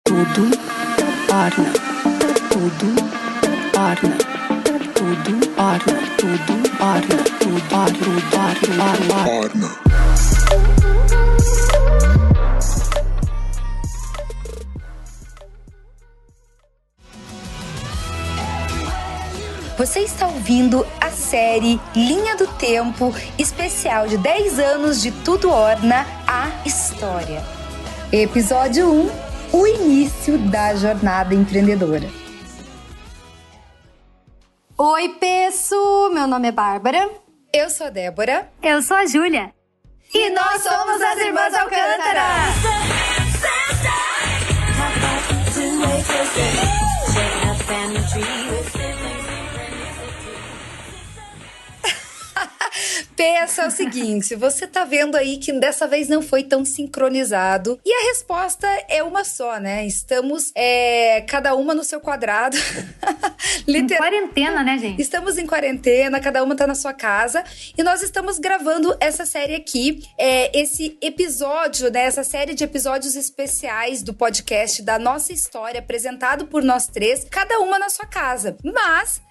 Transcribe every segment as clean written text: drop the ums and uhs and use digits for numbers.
Tudo orna, tudo orna, tudo orna, tudo orna, tudo orna. Você está ouvindo a série Linha do Tempo, especial de 10 anos de Tudo Orna, a História. Episódio 1, o início da jornada empreendedora. Oi, Peço! Meu nome é Bárbara. Eu sou a Débora. Eu sou a Júlia. E nós somos as Irmãs Alcântara! Pensa é o seguinte, você tá vendo aí que dessa vez não foi tão sincronizado. E a resposta é uma só, né? Estamos cada uma no seu quadrado. Em quarentena, né, gente? Estamos em quarentena, cada uma tá na sua casa. E nós estamos gravando essa série aqui, esse episódio, né? Essa série de episódios especiais do podcast da nossa história, apresentado por nós três, cada uma na sua casa. Mas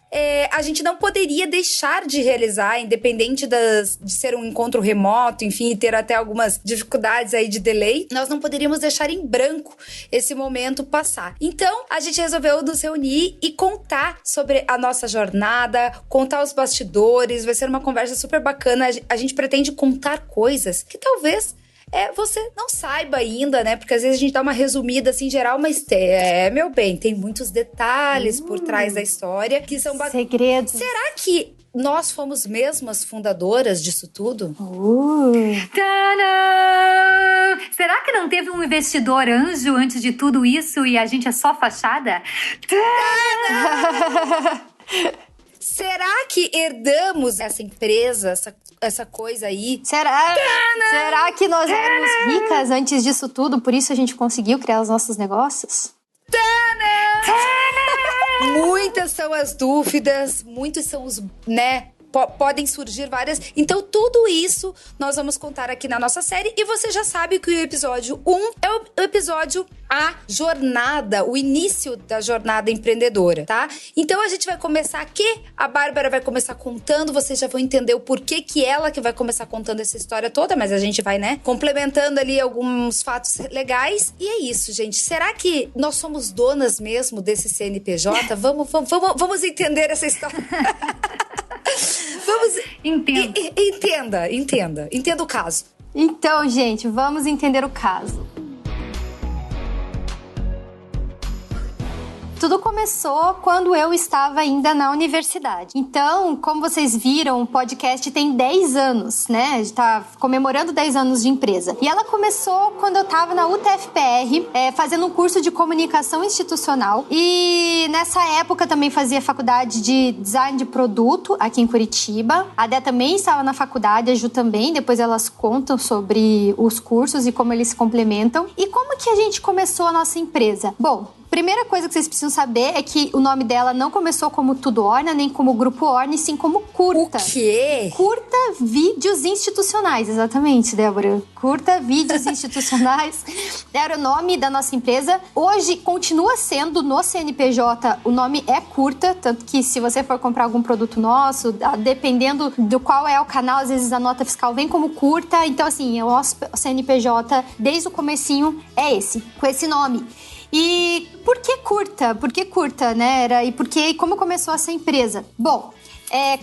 a gente não poderia deixar de realizar, independente de ser um encontro remoto, enfim, e ter até algumas dificuldades aí de delay, nós não poderíamos deixar em branco esse momento passar. Então, a gente resolveu nos reunir e contar sobre a nossa jornada, contar os bastidores, vai ser uma conversa super bacana. A gente pretende contar coisas que talvez você não saiba ainda, né? Porque às vezes a gente dá uma resumida assim geral, mas meu bem, tem muitos detalhes por trás da história que são segredos. Será que nós fomos mesmo as fundadoras disso tudo? Tadã! Será que não teve um investidor anjo antes de tudo isso e a gente é só fachada? Será que herdamos essa empresa, essa coisa aí? Será que nós éramos ricas antes disso tudo, por isso a gente conseguiu criar os nossos negócios? Muitas são as dúvidas, muitos são os, né? Podem surgir várias. Então, tudo isso nós vamos contar aqui na nossa série. E você já sabe que o episódio 1 é o episódio A Jornada, o início da jornada empreendedora, tá? Então, a gente vai começar aqui. A Bárbara vai começar contando. Vocês já vão entender o porquê que ela que vai começar contando essa história toda. Mas a gente vai, né, complementando ali alguns fatos legais. E é isso, gente. Será que nós somos donas mesmo desse CNPJ? Vamos entender essa história. Entenda o caso. Então, gente, vamos entender o caso. Tudo começou quando eu estava ainda na universidade. Então, como vocês viram, o podcast tem 10 anos, né? A gente tá comemorando 10 anos de empresa. E ela começou quando eu estava na UTFPR, fazendo um curso de comunicação institucional. E nessa época também fazia faculdade de design de produto aqui em Curitiba. A Dé também estava na faculdade, a Ju também. Depois elas contam sobre os cursos e como eles se complementam. E como que a gente começou a nossa empresa? Bom, primeira coisa que vocês precisam saber é que o nome dela não começou como Tudo Orna, nem como Grupo Orna, e sim como Curta. O quê? Curta Vídeos Institucionais, exatamente, Débora. Curta Vídeos Institucionais era o nome da nossa empresa. Hoje continua sendo no CNPJ, o nome é Curta, tanto que se você for comprar algum produto nosso, dependendo do qual é o canal, às vezes a nota fiscal vem como Curta. Então, assim, o nosso CNPJ, desde o comecinho, é esse, com esse nome. E por que Curta? Por que Curta, né? E como começou essa empresa? Bom,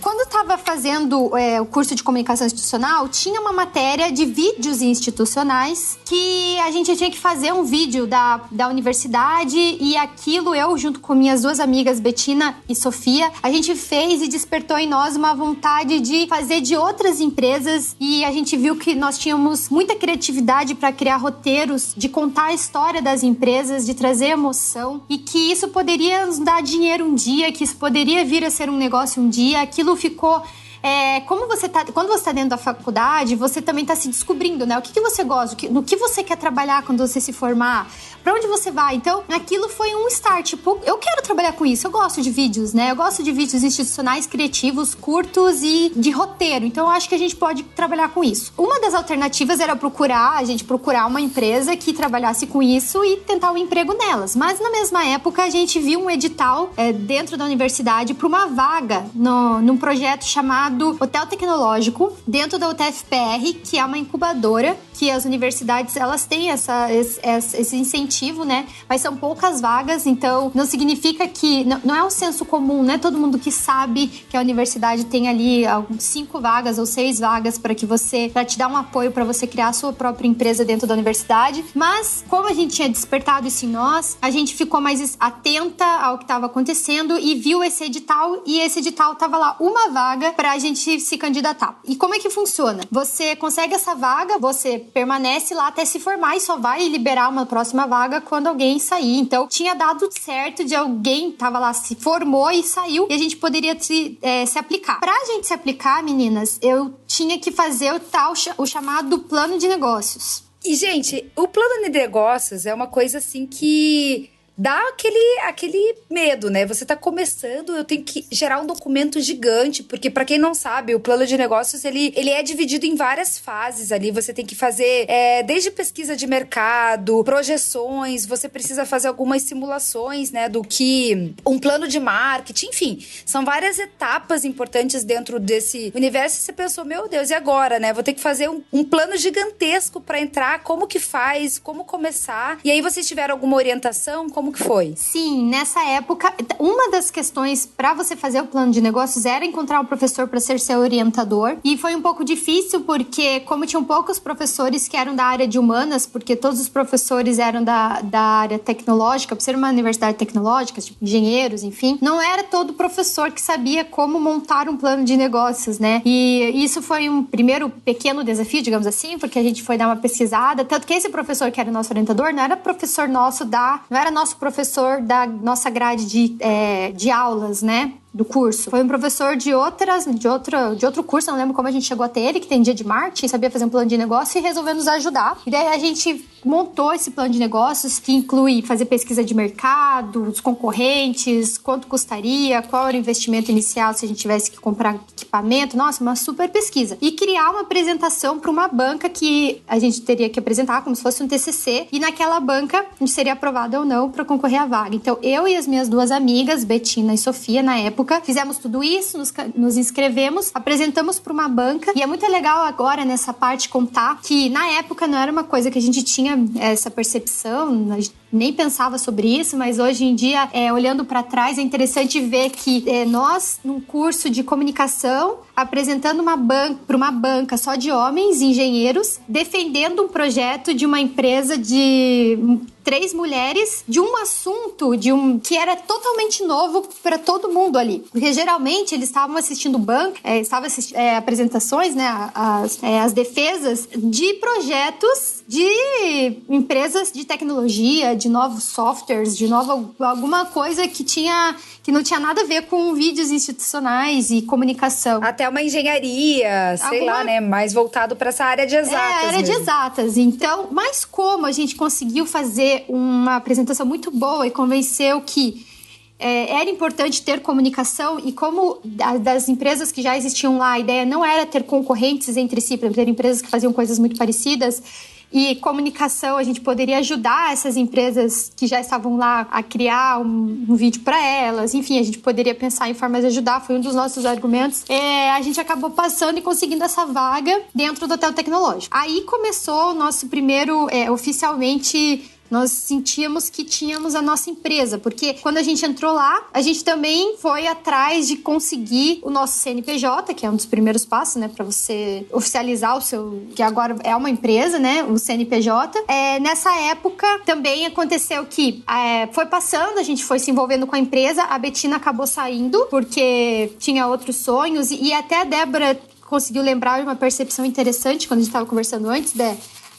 quando eu estava fazendo o curso de comunicação institucional, tinha uma matéria de vídeos institucionais que a gente tinha que fazer um vídeo da universidade, e aquilo eu, junto com minhas duas amigas, Betina e Sofia, a gente fez e despertou em nós uma vontade de fazer de outras empresas, e a gente viu que nós tínhamos muita criatividade para criar roteiros, de contar a história das empresas, de trazer emoção, e que isso poderia nos dar dinheiro um dia, que isso poderia vir a ser um negócio um dia. Aquilo ficou quando você tá dentro da faculdade, você também tá se descobrindo, né? O que você gosta, no que você quer trabalhar quando você se formar, pra onde você vai. Então, aquilo foi um start. Tipo, eu quero trabalhar com isso. Eu gosto de vídeos, né? Eu gosto de vídeos institucionais, criativos, curtos e de roteiro. Então, eu acho que a gente pode trabalhar com isso. Uma das alternativas era a gente procurar uma empresa que trabalhasse com isso e tentar um emprego nelas. Mas, na mesma época, a gente viu um edital dentro da universidade para uma vaga num projeto chamado Hotel Tecnológico, dentro da UTFPR, que é uma incubadora que as universidades, elas têm esse incentivo, né? Mas são poucas vagas, então não significa que... Não é um senso comum, não é todo mundo que sabe que a universidade tem ali 5 vagas ou 6 vagas para te dar um apoio para você criar a sua própria empresa dentro da universidade. Mas, como a gente tinha despertado isso em nós, a gente ficou mais atenta ao que estava acontecendo e viu esse edital, e esse edital tava lá uma vaga pra gente se candidatar. E como é que funciona? Você consegue essa vaga, você permanece lá até se formar e só vai liberar uma próxima vaga quando alguém sair. Então, tinha dado certo de alguém tava lá, se formou e saiu, e a gente poderia se aplicar. Pra gente se aplicar, meninas, eu tinha que fazer o chamado plano de negócios. E, gente, o plano de negócios é uma coisa assim que dá aquele medo, né? Você tá começando, eu tenho que gerar um documento gigante, porque pra quem não sabe, o plano de negócios, ele é dividido em várias fases ali. Você tem que fazer desde pesquisa de mercado, projeções, você precisa fazer algumas simulações, né, do que um plano de marketing, enfim, são várias etapas importantes dentro desse universo. E você pensou, meu Deus, e agora, né? Vou ter que fazer um plano gigantesco pra entrar, como que faz, como começar. E aí vocês tiveram alguma orientação? Como que foi? Sim, nessa época, uma das questões para você fazer o plano de negócios era encontrar um professor para ser seu orientador. E foi um pouco difícil porque, como tinham poucos professores que eram da área de humanas, porque todos os professores eram da área tecnológica, por ser uma universidade tecnológica, tipo engenheiros, enfim, não era todo professor que sabia como montar um plano de negócios, né? E isso foi um primeiro pequeno desafio, digamos assim, porque a gente foi dar uma pesquisada, tanto que esse professor que era o nosso orientador não era professor nosso não era nosso professor da nossa grade de aulas, né? Do curso. Foi um professor de outro curso, eu não lembro como a gente chegou até ele, que tem dia de marketing, sabia fazer um plano de negócio e resolveu nos ajudar. E daí a gente montou esse plano de negócios que inclui fazer pesquisa de mercado, os concorrentes, quanto custaria, qual era o investimento inicial se a gente tivesse que comprar equipamento. Nossa, uma super pesquisa. E criar uma apresentação para uma banca que a gente teria que apresentar como se fosse um TCC, e naquela banca a gente seria aprovada ou não para concorrer à vaga. Então, eu e as minhas duas amigas, Betina e Sofia, na época, fizemos tudo isso, nos inscrevemos, apresentamos para uma banca, e é muito legal agora nessa parte contar que na época não era uma coisa que a gente tinha essa percepção, a gente nem pensava sobre isso, mas hoje em dia, olhando para trás, é interessante ver que nós, num curso de comunicação, apresentando para uma banca só de homens, engenheiros, defendendo um projeto de uma empresa de 3 mulheres, de um assunto que era totalmente novo para todo mundo ali. Porque geralmente eles estavam assistindo apresentações, né, as defesas de projetos de empresas de tecnologia, de novos softwares, alguma coisa que não tinha nada a ver com vídeos institucionais e comunicação. Até uma engenharia, sei lá, né? Mais voltado para essa área de exatas. Área de exatas. Então, mas como a gente conseguiu fazer uma apresentação muito boa e convenceu que era importante ter comunicação, e como das empresas que já existiam lá, a ideia não era ter concorrentes entre si, para ter empresas que faziam coisas muito parecidas, e comunicação, a gente poderia ajudar essas empresas que já estavam lá a criar um vídeo para elas. Enfim, a gente poderia pensar em formas de ajudar, foi um dos nossos argumentos. A gente acabou passando e conseguindo essa vaga dentro do Hotel Tecnológico. Aí começou o nosso primeiro, oficialmente... Nós sentíamos que tínhamos a nossa empresa, porque quando a gente entrou lá, a gente também foi atrás de conseguir o nosso CNPJ, que é um dos primeiros passos, né, para você oficializar o seu, que agora é uma empresa, né, o CNPJ. Nessa época também aconteceu que foi passando, a gente foi se envolvendo com a empresa, a Betina acabou saindo porque tinha outros sonhos, e até a Débora conseguiu lembrar de uma percepção interessante quando a gente estava conversando antes,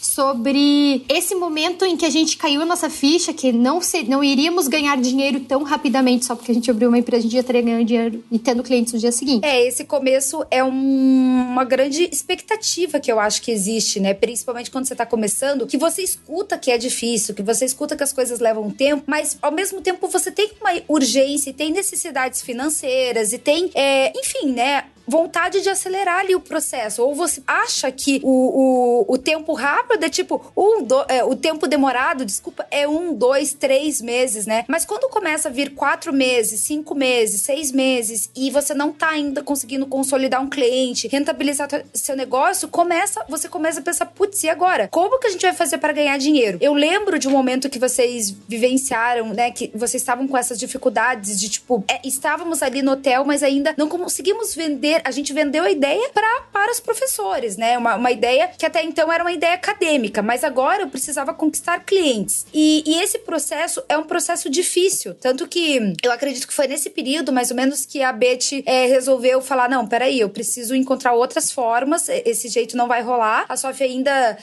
sobre esse momento em que a gente caiu a nossa ficha, que não iríamos ganhar dinheiro tão rapidamente só porque a gente abriu uma empresa, a gente já estaria ganhando dinheiro e tendo clientes no dia seguinte. Esse começo é uma grande expectativa que eu acho que existe, né? Principalmente quando você tá começando, que você escuta que é difícil, que você escuta que as coisas levam tempo, mas ao mesmo tempo você tem uma urgência e tem necessidades financeiras e tem, enfim, né? Vontade de acelerar ali o processo. Ou você acha que o tempo rápido é tipo o tempo demorado, desculpa, é 1, 2, 3 meses, né? Mas quando começa a vir 4 meses, 5 meses, 6 meses e você não tá ainda conseguindo consolidar um cliente, rentabilizar seu negócio, você começa a pensar, putz, e agora? Como que a gente vai fazer para ganhar dinheiro? Eu lembro de um momento que vocês vivenciaram, né? Que vocês estavam com essas dificuldades de tipo, estávamos ali no hotel, mas ainda não conseguimos vender. A gente vendeu a ideia para os professores, né? Uma ideia que até então era uma ideia acadêmica, mas agora eu precisava conquistar clientes. E esse processo é um processo difícil. Tanto que eu acredito que foi nesse período, mais ou menos, que a Beth resolveu falar, não, peraí, eu preciso encontrar outras formas, esse jeito não vai rolar. A Sofia ainda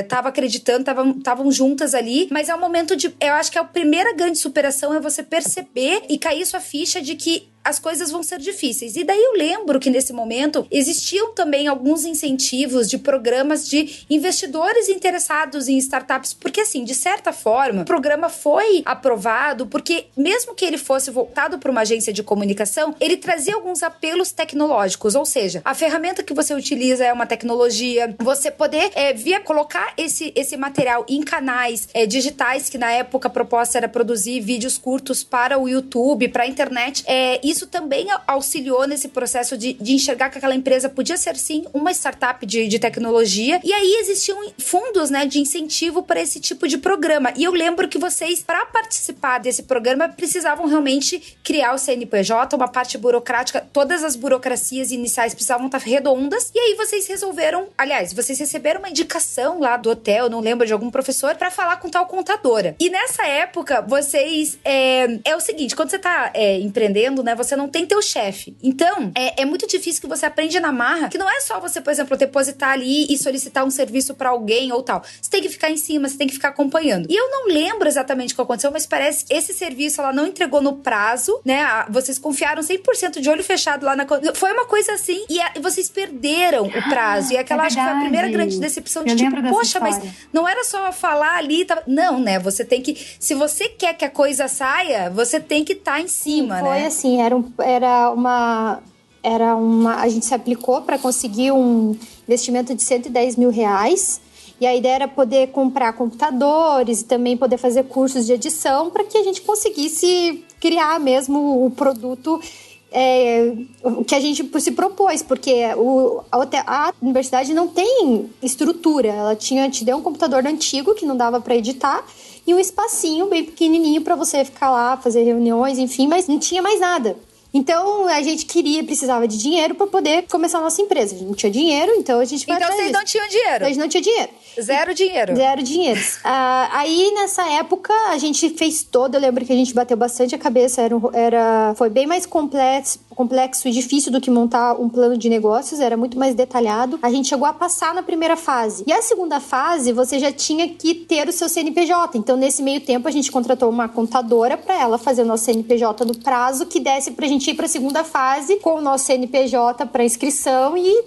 tava acreditando, estavam juntas ali, mas é um momento eu acho que a primeira grande superação é você perceber e cair sua ficha de que as coisas vão ser difíceis. E daí eu lembro que nesse momento existiam também alguns incentivos de programas de investidores interessados em startups, porque assim, de certa forma, o programa foi aprovado porque mesmo que ele fosse voltado para uma agência de comunicação, ele trazia alguns apelos tecnológicos, ou seja, a ferramenta que você utiliza é uma tecnologia, você poder colocar esse material em canais digitais, que na época a proposta era produzir vídeos curtos para o YouTube, para a internet, isso também auxiliou nesse processo de enxergar que aquela empresa podia ser, sim, uma startup de tecnologia. E aí existiam fundos, né, de incentivo para esse tipo de programa. E eu lembro que vocês, para participar desse programa, precisavam realmente criar o CNPJ, uma parte burocrática, todas as burocracias iniciais precisavam estar redondas. E aí vocês resolveram, aliás, vocês receberam uma indicação lá do hotel, não lembro, de algum professor, para falar com tal contadora. E nessa época, vocês... É o seguinte, quando você tá empreendendo, né, você não tem teu chefe. Então, é muito difícil que você aprende na marra, que não é só você, por exemplo, depositar ali e solicitar um serviço pra alguém ou tal. Você tem que ficar em cima, você tem que ficar acompanhando. E eu não lembro exatamente o que aconteceu, mas parece que esse serviço ela não entregou no prazo, né? Vocês confiaram 100% de olho fechado lá na conta. Foi uma coisa assim, e vocês perderam o prazo. E aquela, acho que foi a primeira grande decepção de tipo, poxa, mas não era só falar ali, tá... Não, né? Você tem que... Se você quer que a coisa saia, você tem que estar em cima, né? Foi assim, a gente se aplicou para conseguir um investimento de R$110 mil. E a ideia era poder comprar computadores e também poder fazer cursos de edição para que a gente conseguisse criar mesmo o produto que a gente se propôs, porque a universidade não tem estrutura. Ela te deu um computador antigo que não dava para editar e um espacinho bem pequenininho para você ficar lá, fazer reuniões, enfim, mas não tinha mais nada. Então, a gente precisava de dinheiro para poder começar a nossa empresa. A gente não tinha dinheiro, então a gente... Então, vocês não tinham dinheiro? A gente não tinha dinheiro. Zero dinheiro? Zero dinheiro. Aí, nessa época, a gente fez eu lembro que a gente bateu bastante a cabeça. Foi bem mais complexo e difícil do que montar um plano de negócios. Era muito mais detalhado. A gente chegou a passar na primeira fase. E a segunda fase, você já tinha que ter o seu CNPJ. Então, nesse meio tempo, a gente contratou uma contadora para ela fazer o nosso CNPJ no prazo que desse pra gente ir para a segunda fase com o nosso CNPJ para inscrição e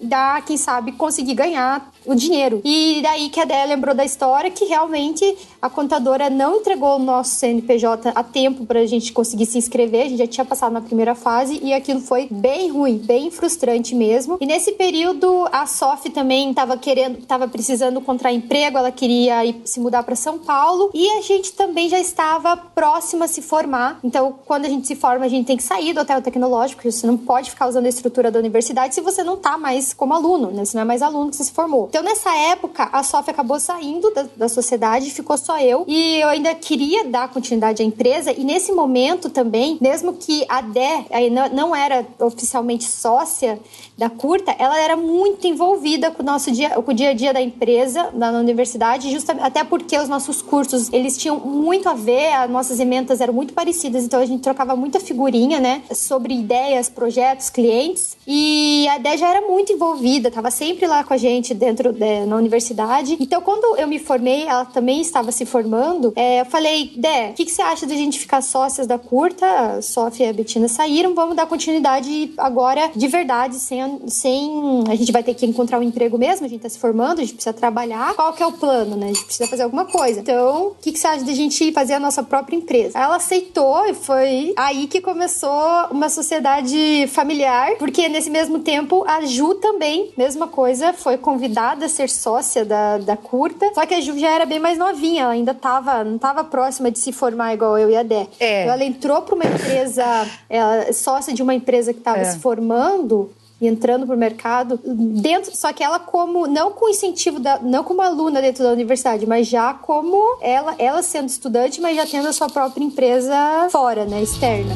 quem sabe, conseguir ganhar o dinheiro. E daí que a Déia lembrou da história que realmente a contadora não entregou o nosso CNPJ a tempo para a gente conseguir se inscrever. A gente já tinha passado na primeira fase e aquilo foi bem ruim, bem frustrante mesmo. E nesse período, a Sophie também estava precisando encontrar emprego, ela queria se mudar para São Paulo e a gente também já estava próxima a se formar. Então, quando a gente se forma, a gente tem que sair do hotel tecnológico, porque você não pode ficar usando a estrutura da universidade se você não tá mais como aluno, né? Você não é mais aluno que você se formou. Então, nessa época, a Sophie acabou saindo da sociedade, ficou só eu, e eu ainda queria dar continuidade à empresa, e nesse momento também, mesmo que a Dé não era oficialmente sócia da Curta, ela era muito envolvida com o dia a dia da empresa, na universidade, justamente, até porque os nossos cursos, eles tinham muito a ver, as nossas ementas eram muito parecidas, então a gente trocava muita figurinha, né, sobre ideias, projetos, clientes, e a Dé já era muito envolvida, estava sempre lá com a gente dentro na universidade. Então, quando eu me formei, ela também estava se formando. Eu falei, Dé, o que você acha da gente ficar sócias da Curta? A Sofia e a Betina saíram, vamos dar continuidade agora de verdade, sem a gente vai ter que encontrar um emprego mesmo, a gente tá se formando, a gente precisa trabalhar. Qual que é o plano, né? A gente precisa fazer alguma coisa. Então, o que você acha da gente fazer a nossa própria empresa? Ela aceitou e foi aí que começou uma sociedade familiar, porque nesse mesmo tempo a Ju também, mesma coisa, foi convidada a ser sócia da Curta, só que a Ju já era bem mais novinha, ela ainda não tava próxima de se formar igual eu e a Dé. Então ela entrou para uma empresa, sócia de uma empresa que estava se formando e entrando pro mercado dentro, só que ela não com incentivo não como aluna dentro da universidade, mas já como ela sendo estudante, mas já tendo a sua própria empresa fora, né, externa.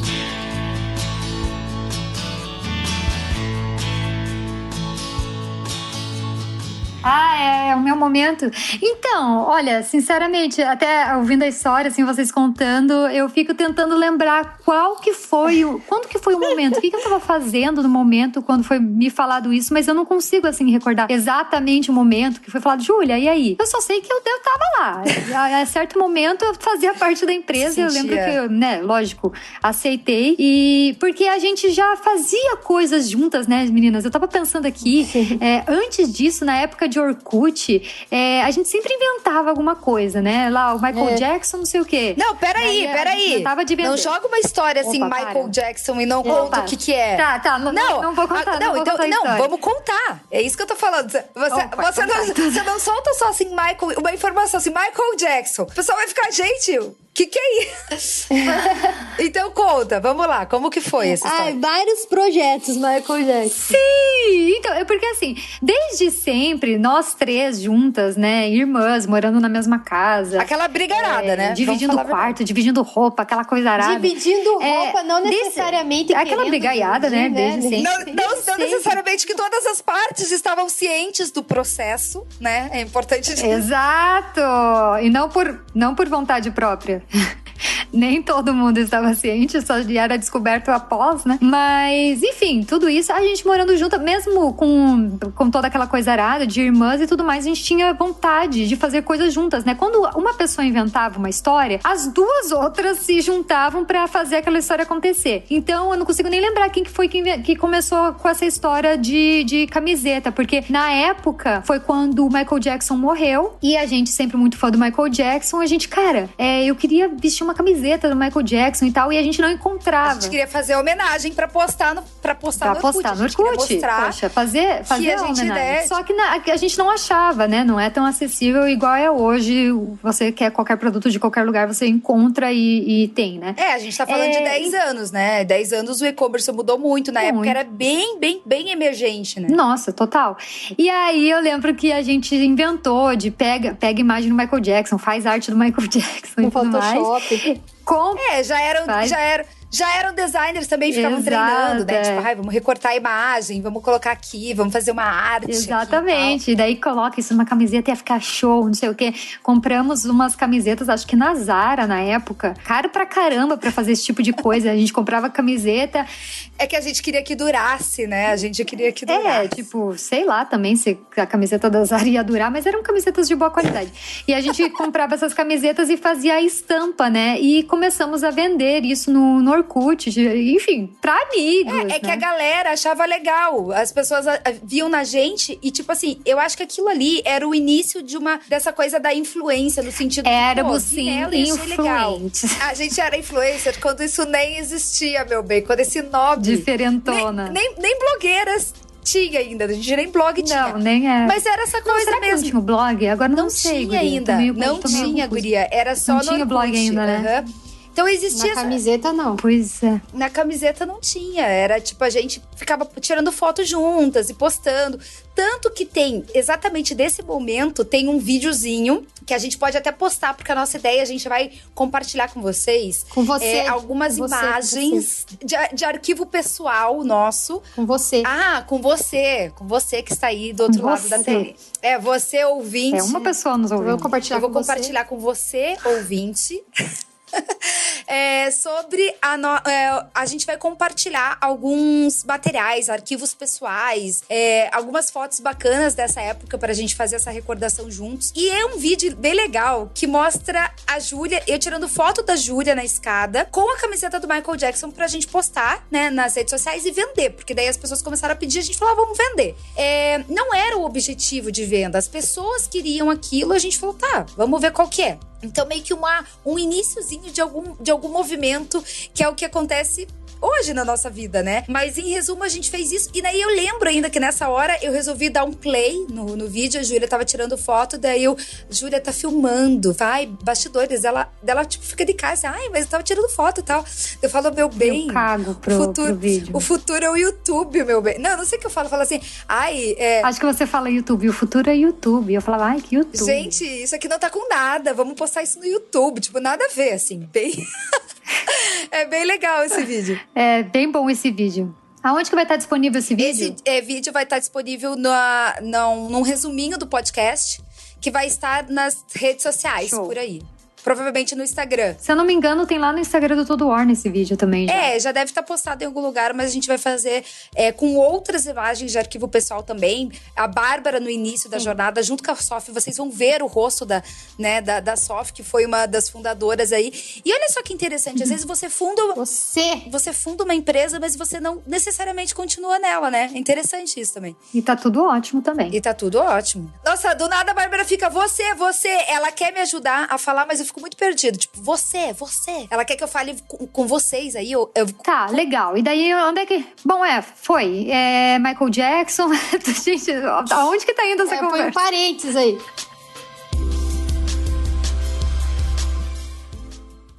É o meu momento. Então, olha, sinceramente, até ouvindo a história, assim, vocês contando, eu fico tentando lembrar quando que foi o momento, o que eu tava fazendo no momento quando foi me falado isso, mas eu não consigo, assim, recordar exatamente o momento que foi falado, Júlia, e aí? Eu só sei que eu tava lá. A certo momento eu fazia parte da empresa, eu lembro que eu, né, lógico, aceitei, e porque a gente já fazia coisas juntas, né, meninas? Eu tava pensando aqui, antes disso, na época de Orkut, a gente sempre inventava alguma coisa, né? Lá, o Michael Jackson, não sei o quê. Não, peraí. Não joga uma história assim, Michael Jackson, e não conta o que é. Tá, não vou contar. Não, vamos contar. É isso que eu tô falando. Você não solta só assim, uma informação assim, Michael Jackson. O pessoal vai ficar, gente, que é isso? Então conta, vamos lá, como que foi essa história? Vários projetos, Michael Jackson. Sim, então, porque assim, desde sempre, nós três juntas, né, irmãs, morando na mesma casa. Aquela brigarada, né? Dividindo quarto, dividindo roupa, aquela coisa arada. Dividindo roupa, não necessariamente aquela brigaiada, né, desde sempre. Não necessariamente que todas as partes estavam cientes do processo, né? É importante dizer. Exato! E não por vontade própria. Nem todo mundo estava ciente, só era descoberto após, né? Mas, enfim, tudo isso, a gente morando junto, mesmo com toda aquela coisa arada de irmãs e tudo mais, a gente tinha vontade de fazer coisas juntas, né? Quando uma pessoa inventava uma história, as duas outras se juntavam pra fazer aquela história acontecer. Então, eu não consigo nem lembrar quem que foi que começou com essa história de camiseta, porque na época foi quando o Michael Jackson morreu e a gente, sempre muito fã do Michael Jackson, a gente, cara, eu queria vestir uma camiseta do Michael Jackson e tal, e a gente não encontrava. A gente queria fazer homenagem pra postar no Orkut. A gente queria mostrar, poxa, fazer a homenagem. Só que a gente não achava, né? Não é tão acessível igual é hoje. Você quer qualquer produto de qualquer lugar, você encontra e tem, né? A gente tá falando de 10 anos, né? 10 anos o e-commerce mudou muito. Na época era bem, bem, bem emergente, né? Nossa, total. E aí eu lembro que a gente inventou de pega a imagem do Michael Jackson, faz arte do Michael Jackson no e tudo Photoshop. Já eram designers também, ficavam treinando, né? Tipo, vamos recortar a imagem, vamos colocar aqui, vamos fazer uma arte. Exatamente. E daí coloca isso numa camiseta, ia ficar show, não sei o quê. Compramos umas camisetas, acho que na Zara, na época. Caro pra caramba pra fazer esse tipo de coisa. A gente comprava camiseta. É que a gente queria que durasse, né? A gente queria que durasse. Tipo, sei lá também se a camiseta da Zara ia durar, mas eram camisetas de boa qualidade. E a gente comprava essas camisetas e fazia a estampa, né? E começamos a vender isso no Orkut, enfim, pra amigos. É que a galera achava legal. As pessoas viam na gente e, tipo assim, eu acho que aquilo ali era o início dessa coisa da influência, no sentido éramos sim influentes. A gente era influencer quando isso nem existia, meu bem. Quando esse nome... Diferentona. Nem blogueiras tinha ainda, a gente nem blog tinha. Não, nem é. Mas era essa coisa será mesmo. Que não tinha o blog? Agora não sei, tinha ainda. Não tinha, guria. Era só não tinha blog ainda, né? Então existia... Na camiseta, não. Pois é. Na camiseta não tinha. Era tipo, a gente ficava tirando foto juntas e postando. Tanto que tem, exatamente desse momento, tem um videozinho que a gente pode até postar, porque a nossa ideia, a gente vai compartilhar com vocês. Com você. Algumas imagens de arquivo pessoal nosso. Com você. Com você. Com você que está aí do outro lado da tela. Você, ouvinte. Uma pessoa nos ouvindo. Eu vou compartilhar com você, ouvinte. sobre a gente vai compartilhar alguns materiais, arquivos pessoais, algumas fotos bacanas dessa época pra gente fazer essa recordação juntos. E é um vídeo bem legal que mostra a Júlia, eu tirando foto da Júlia na escada com a camiseta do Michael Jackson pra gente postar, né, nas redes sociais e vender, porque daí as pessoas começaram a pedir, a gente falou, vamos vender. Não era o objetivo de venda, as pessoas queriam aquilo, a gente falou, tá, vamos ver qual que é. Então, meio que um iniciozinho de algum movimento, que é o que acontece hoje na nossa vida, né? Mas, em resumo, a gente fez isso. E daí, eu lembro ainda que nessa hora, eu resolvi dar um play no vídeo. A Júlia tava tirando foto, daí Júlia tá filmando. Vai, bastidores. Ela tipo, fica de cara, assim, ai, mas eu tava tirando foto e tal. Eu falo, meu bem... Eu cago pro vídeo. O futuro é o YouTube, meu bem. Não sei o que eu falo. Eu falo assim, ai... Acho que você fala YouTube. O futuro é YouTube. Eu falava, ai, que YouTube. Gente, isso aqui não tá com nada. Vamos postar isso no YouTube. Tipo, nada a ver, assim. Bem... É bem legal esse vídeo. É bem bom esse vídeo. Aonde que vai estar disponível esse vídeo? Esse vídeo vai estar disponível num resuminho do podcast, que vai estar nas redes sociais. Show. Por aí. Provavelmente no Instagram. Se eu não me engano, tem lá no Instagram do Todo War nesse vídeo também. Já deve estar postado em algum lugar, mas a gente vai fazer com outras imagens de arquivo pessoal também. A Bárbara, no início da jornada, junto com a Sof, vocês vão ver o rosto da Sof, que foi uma das fundadoras aí. E olha só que interessante, às vezes você funda uma empresa, mas você não necessariamente continua nela, né? É interessante isso também. E tá tudo ótimo também. Nossa, do nada a Bárbara fica, você. Ela quer me ajudar a falar, mas eu fico muito perdido. Tipo, você. Ela quer que eu fale com vocês aí. Tá, legal. E daí, onde é que... Bom, foi. Michael Jackson. Gente, aonde que tá indo essa conversa? Põe um parênteses aí.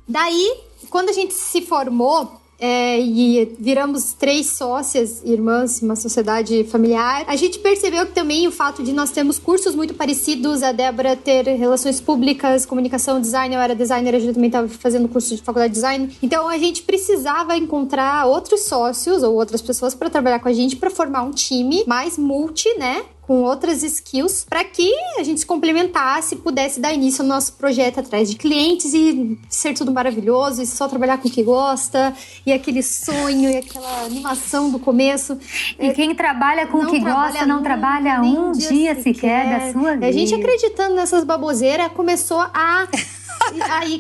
Daí, quando a gente se formou... e viramos 3 sócias, irmãs, uma sociedade familiar. A gente percebeu que também o fato de nós termos cursos muito parecidos, a Débora ter relações públicas, comunicação, design, eu era designer, a gente também estava fazendo curso de faculdade de design. Então a gente precisava encontrar outros sócios ou outras pessoas para trabalhar com a gente, para formar um time mais multi, né? Com outras skills, para que a gente se complementasse e pudesse dar início ao nosso projeto atrás de clientes e ser tudo maravilhoso e só trabalhar com o que gosta e aquele sonho e aquela animação do começo. E quem trabalha com o que gosta não trabalha um dia sequer da sua vida. A gente, acreditando nessas baboseiras, começou a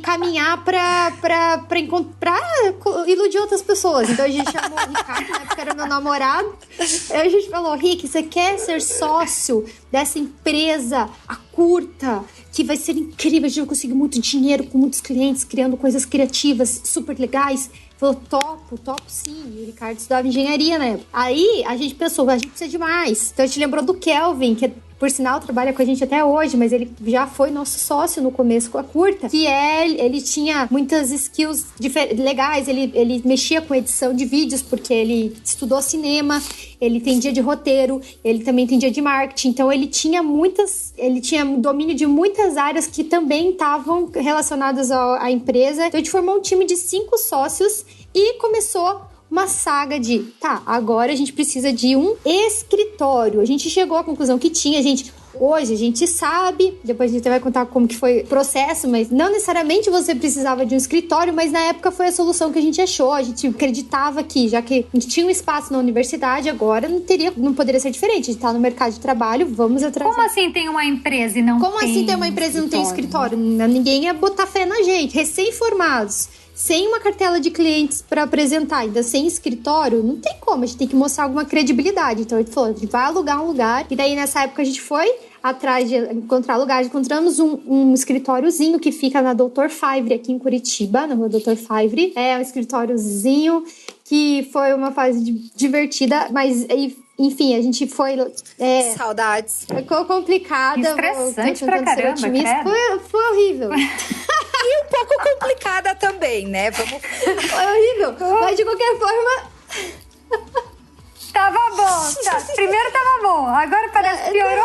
caminhar pra iludir outras pessoas. Então a gente chamou o Ricardo, na época era meu namorado. Aí a gente falou, Rick, você quer ser sócio dessa empresa, a Curta, que vai ser incrível, a gente vai conseguir muito dinheiro com muitos clientes, criando coisas criativas, super legais. Falou, topo sim. E o Ricardo estudava engenharia, né? Aí a gente pensou, a gente precisa de mais. Então a gente lembrou do Kelvin, que por sinal trabalha com a gente até hoje, mas ele já foi nosso sócio no começo com a Curta, que ele tinha muitas skills legais, ele mexia com edição de vídeos, porque ele estudou cinema, ele entendia de roteiro, ele também entendia de marketing, então ele tinha domínio de muitas áreas que também estavam relacionadas à empresa. Então a gente formou um time de 5 sócios e começou uma saga de, agora a gente precisa de um escritório. A gente chegou à conclusão que tinha, hoje a gente sabe, depois a gente vai contar como que foi o processo, mas não necessariamente você precisava de um escritório, mas na época foi a solução que a gente achou. A gente acreditava que, já que a gente tinha um espaço na universidade, agora não poderia ser diferente. A gente tá no mercado de trabalho, vamos atrás. Como assim tem uma empresa e não tem? Como assim tem uma empresa e não tem escritório? Ninguém ia botar fé na gente, recém-formados. Sem uma cartela de clientes para apresentar, ainda sem escritório, não tem como, a gente tem que mostrar alguma credibilidade. Então a gente falou, a gente vai alugar um lugar. E daí nessa época a gente foi atrás de encontrar lugar. Encontramos um escritóriozinho que fica na Dr. Favre, aqui em Curitiba, na rua Dr. Favre. É um escritóriozinho que foi uma fase divertida, mas enfim, a gente foi... Saudades. Ficou complicada. Estressante pra caramba, foi horrível. E um pouco complicada também, né? Foi horrível. Mas de qualquer forma... Tava bom. Primeiro tava bom. Agora parece que piorou.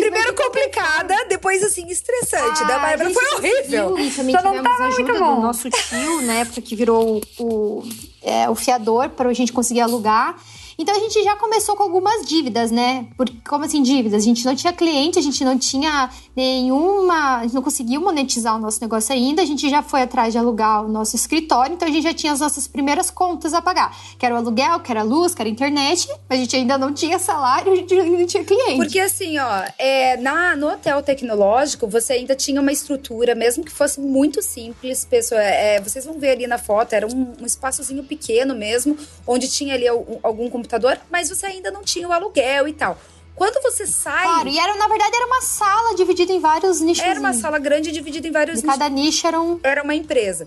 Primeiro complicada, depois assim, estressante. Da Bárbara foi horrível. E também tivemos a ajuda do nosso tio, na época que virou o fiador para a gente conseguir alugar. Então a gente já começou com algumas dívidas, né? Como assim dívidas? A gente não tinha cliente, a gente não tinha a gente não conseguiu monetizar o nosso negócio ainda, a gente já foi atrás de alugar o nosso escritório, então a gente já tinha as nossas primeiras contas a pagar, que era o aluguel, que era a luz, que era a internet, mas a gente ainda não tinha salário, a gente ainda não tinha cliente. Porque assim, ó, no hotel tecnológico, você ainda tinha uma estrutura, mesmo que fosse muito simples, pessoal, vocês vão ver ali na foto, era um espaçozinho pequeno mesmo, onde tinha ali algum computador, mas você ainda não tinha o aluguel e tal. Quando você sai... Claro, e na verdade era uma sala dividida em vários nichos. Era uma sala grande dividida em vários nichos. Cada nicho era uma empresa.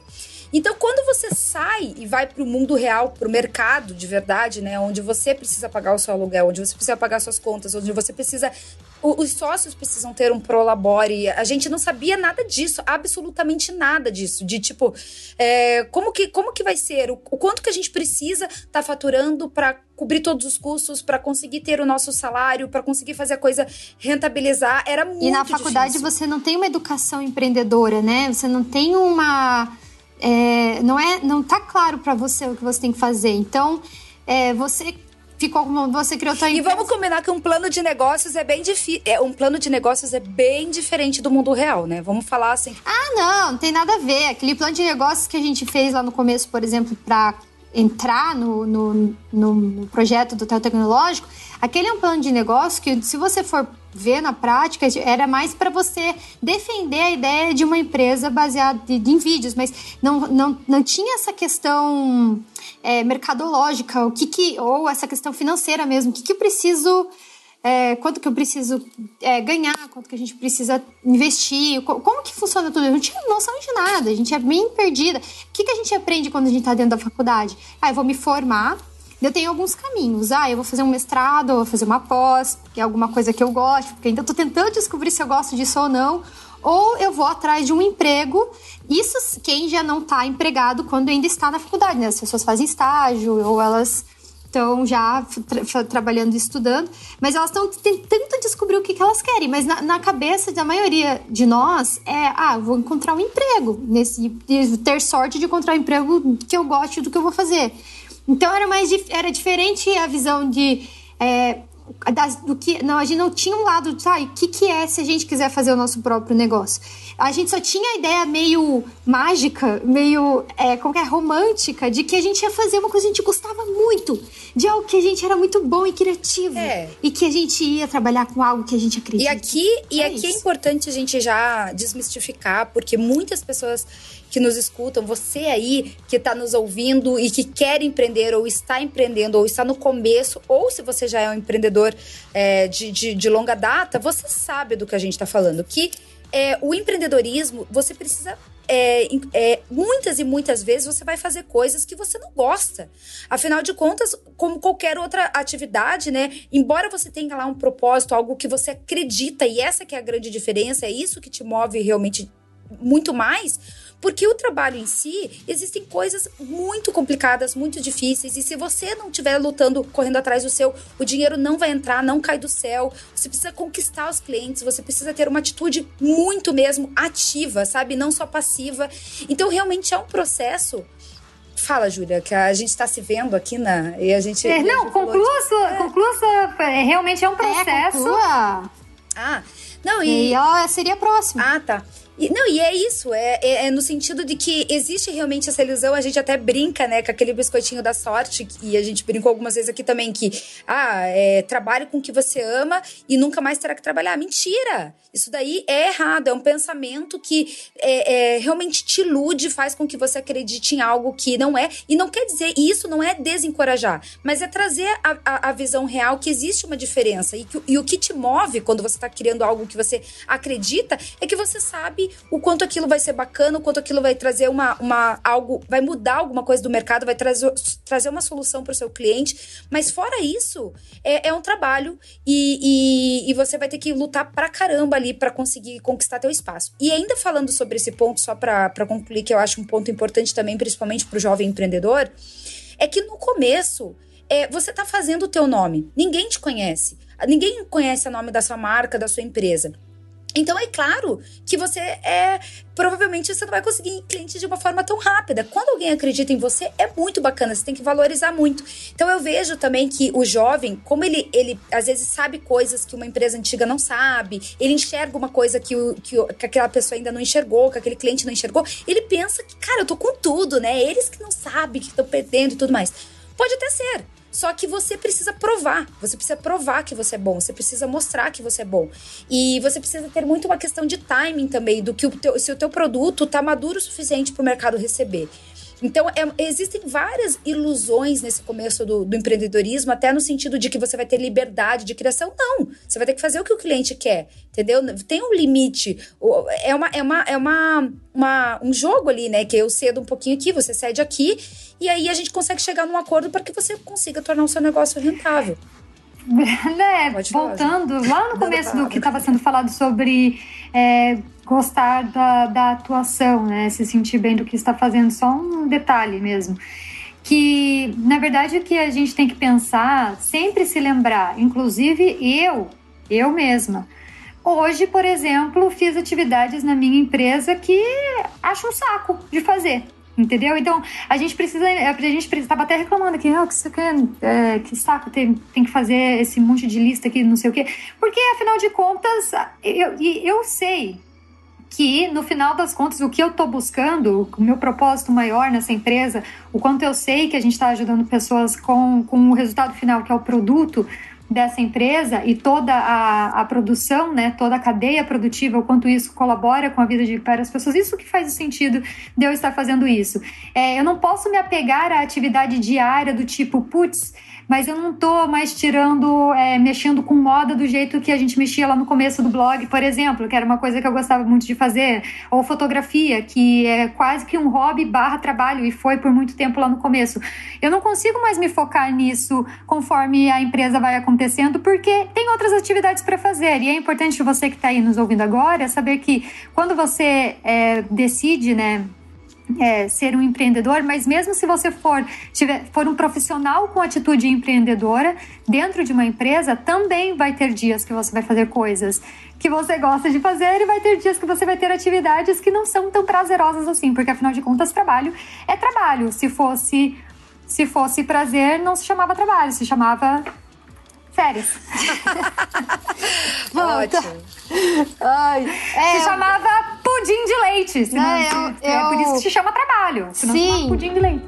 Então, quando você sai e vai pro mundo real, pro mercado de verdade, né? Onde você precisa pagar o seu aluguel, onde você precisa pagar suas contas, onde você precisa... Os sócios precisam ter um prolabore. A gente não sabia nada disso, absolutamente nada disso. De tipo, como que vai ser? O quanto que a gente precisa tá faturando para cobrir todos os custos, para conseguir ter o nosso salário, para conseguir fazer a coisa rentabilizar. Era muito difícil. E na faculdade difícil. Você não tem uma educação empreendedora, né? Você não tem uma... não tá claro para você o que você tem que fazer. Então, você criou tua empresa. E vamos combinar que um plano de negócios é bem difícil. Um plano de negócios é bem diferente do mundo real, né? Vamos falar assim. Não tem nada a ver. Aquele plano de negócios que a gente fez lá no começo, por exemplo, para entrar no projeto do hotel tecnológico, aquele é um plano de negócio que, se você for ver na prática, era mais para você defender a ideia de uma empresa baseada em vídeos, mas não tinha essa questão mercadológica, ou essa questão financeira mesmo, o que eu preciso... quanto que eu preciso ganhar, quanto que a gente precisa investir, como que funciona tudo. Eu não tinha noção de nada, a gente é bem perdida. O que a gente aprende quando a gente está dentro da faculdade? Eu vou me formar, eu tenho alguns caminhos. Eu vou fazer um mestrado, eu vou fazer uma pós, que é alguma coisa que eu gosto, porque ainda estou tentando descobrir se eu gosto disso ou não. Ou eu vou atrás de um emprego. Isso quem já não está empregado quando ainda está na faculdade, né? As pessoas fazem estágio, ou elas... estão já trabalhando e estudando, mas elas estão tentando descobrir o que elas querem, mas na cabeça da maioria de nós vou encontrar um emprego, ter sorte de encontrar um emprego que eu goste do que eu vou fazer. Então era diferente a visão a gente não tinha um lado de o que é se a gente quiser fazer o nosso próprio negócio. A gente só tinha a ideia meio mágica, meio romântica, de que a gente ia fazer uma coisa que a gente gostava muito, de algo que a gente era muito bom e criativo, e que a gente ia trabalhar com algo que a gente acredita. E aqui é importante a gente já desmistificar, porque muitas pessoas que nos escutam, você aí que está nos ouvindo e que quer empreender, ou está empreendendo, ou está no começo, ou se você já é um empreendedor de longa data, você sabe do que a gente está falando, que o empreendedorismo, você precisa... muitas e muitas vezes você vai fazer coisas que você não gosta. Afinal de contas, como qualquer outra atividade, né? Embora você tenha lá um propósito, algo que você acredita, e essa que é a grande diferença, é isso que te move realmente muito mais, porque o trabalho em si, existem coisas muito complicadas, muito difíceis, e se você não estiver lutando, correndo atrás do seu, o dinheiro não vai entrar, não cai do céu. Você precisa conquistar os clientes, você precisa ter uma atitude muito mesmo ativa, sabe? Não só passiva. Então, realmente é um processo... Fala, Júlia, que a gente está se vendo aqui e a gente... conclua, realmente é um processo. Conclua. Seria a próxima. Tá. E é isso, no sentido de que existe realmente essa ilusão, a gente até brinca, né, com aquele biscoitinho da sorte, e a gente brincou algumas vezes aqui também, que, trabalhe com o que você ama e nunca mais terá que trabalhar. Mentira! Isso daí é errado, é um pensamento que realmente te ilude, faz com que você acredite em algo que não é, e não quer dizer, e isso não é desencorajar, mas é trazer a visão real que existe uma diferença, e o que te move quando você está criando algo que você acredita, é que você sabe o quanto aquilo vai ser bacana, o quanto aquilo vai trazer algo, vai mudar alguma coisa do mercado, vai trazer uma solução para o seu cliente. Mas fora isso, é um trabalho e você vai ter que lutar pra caramba ali para conseguir conquistar teu espaço. E ainda falando sobre esse ponto, só para concluir, que eu acho um ponto importante também, principalmente pro jovem empreendedor, é que no começo, você tá fazendo o teu nome. Ninguém te conhece. Ninguém conhece o nome da sua marca, da sua empresa. Então é claro que provavelmente você não vai conseguir cliente de uma forma tão rápida. Quando alguém acredita em você, é muito bacana, você tem que valorizar muito. Então eu vejo também que o jovem, como ele às vezes sabe coisas que uma empresa antiga não sabe, ele enxerga uma coisa que aquela pessoa ainda não enxergou, que aquele cliente não enxergou, ele pensa que, cara, eu tô com tudo, né? Eles que não sabem, que estão perdendo e tudo mais. Pode até ser. Só que você precisa provar que você é bom, você precisa mostrar que você é bom. E você precisa ter muito uma questão de timing também, do que se o teu produto tá maduro o suficiente para o mercado receber. Então, existem várias ilusões nesse começo do empreendedorismo, até no sentido de que você vai ter liberdade de criação. Não, você vai ter que fazer o que o cliente quer, entendeu? Tem um limite, um jogo ali, né? Que eu cedo um pouquinho aqui, você cede aqui, e aí a gente consegue chegar num acordo para que você consiga tornar o seu negócio rentável. Né? Voltando lá no começo do que estava sendo falado sobre gostar da atuação, né? Se sentir bem do que está fazendo, só um detalhe mesmo. Que, na verdade, o que a gente tem que pensar, sempre se lembrar, inclusive eu mesma. Hoje, por exemplo, fiz atividades na minha empresa que acho um saco de fazer. Entendeu? Então, a gente estava até reclamando aqui, que saco, tem que fazer esse monte de lista aqui, não sei o quê. Porque, afinal de contas, eu sei que, no final das contas, o que eu estou buscando, o meu propósito maior nessa empresa, o quanto eu sei que a gente está ajudando pessoas com o resultado final, que é o produto dessa empresa e toda a produção, né, toda a cadeia produtiva, o quanto isso colabora com a vida de várias pessoas, isso que faz o sentido de eu estar fazendo isso. Eu não posso me apegar à atividade diária do tipo, putz, mas eu não tô mais mexendo com moda do jeito que a gente mexia lá no começo do blog, por exemplo, que era uma coisa que eu gostava muito de fazer, ou fotografia, que é quase que um hobby / trabalho, e foi por muito tempo lá no começo. Eu não consigo mais me focar nisso conforme a empresa vai acontecendo, porque tem outras atividades para fazer, e é importante você que está aí nos ouvindo agora, saber que quando você decide, né, ser um empreendedor, mas mesmo se você for um profissional com atitude empreendedora dentro de uma empresa, também vai ter dias que você vai fazer coisas que você gosta de fazer e vai ter dias que você vai ter atividades que não são tão prazerosas assim, porque afinal de contas trabalho é trabalho. Se fosse prazer, não se chamava trabalho, se chamava férias. Ótimo. Se chamava pudim de leite. É por isso que se chama trabalho. Senão se chama pudim de leite.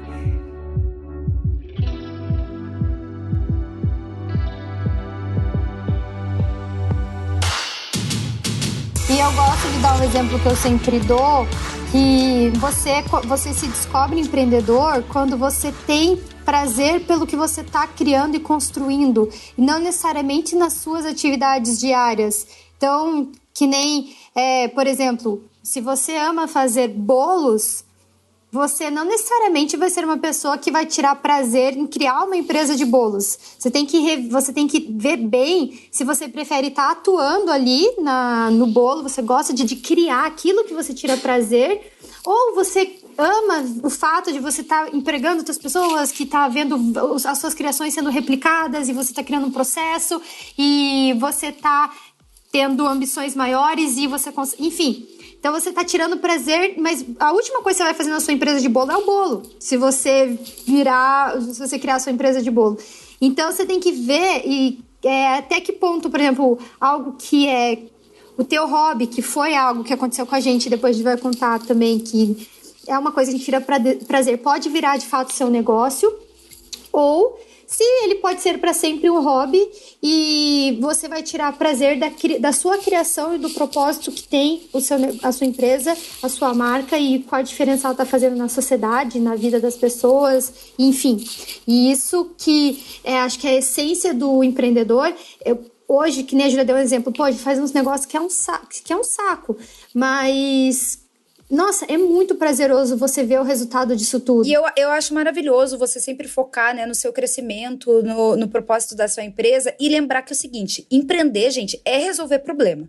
E eu gosto de dar um exemplo que eu sempre dou, que você se descobre empreendedor quando você tem prazer pelo que você está criando e construindo, e não necessariamente nas suas atividades diárias. Então, que nem, por exemplo, se você ama fazer bolos, você não necessariamente vai ser uma pessoa que vai tirar prazer em criar uma empresa de bolos. Você tem que ver bem se você prefere estar atuando ali no bolo, você gosta de criar aquilo que você tira prazer, ou você ama o fato de você estar empregando outras pessoas, que está vendo as suas criações sendo replicadas e você está criando um processo e você está tendo ambições maiores e você consegue... Enfim, então você está tirando prazer, mas a última coisa que você vai fazer na sua empresa de bolo é o bolo. Se você criar a sua empresa de bolo. Então você tem que ver até que ponto, por exemplo, algo que é o teu hobby, que foi algo que aconteceu com a gente, depois a gente vai contar também que é uma coisa que a gente tira prazer, pode virar de fato seu negócio, ou se ele pode ser para sempre um hobby e você vai tirar prazer da sua criação e do propósito que tem a sua empresa, a sua marca e qual a diferença ela está fazendo na sociedade, na vida das pessoas, enfim. E isso que acho que é a essência do empreendedor. Hoje, que nem a Júlia deu um exemplo, pode fazer uns negócios que é um saco, mas... Nossa, é muito prazeroso você ver o resultado disso tudo. E eu acho maravilhoso você sempre focar, né, no seu crescimento, no propósito da sua empresa e lembrar que é o seguinte, empreender, gente, é resolver problema.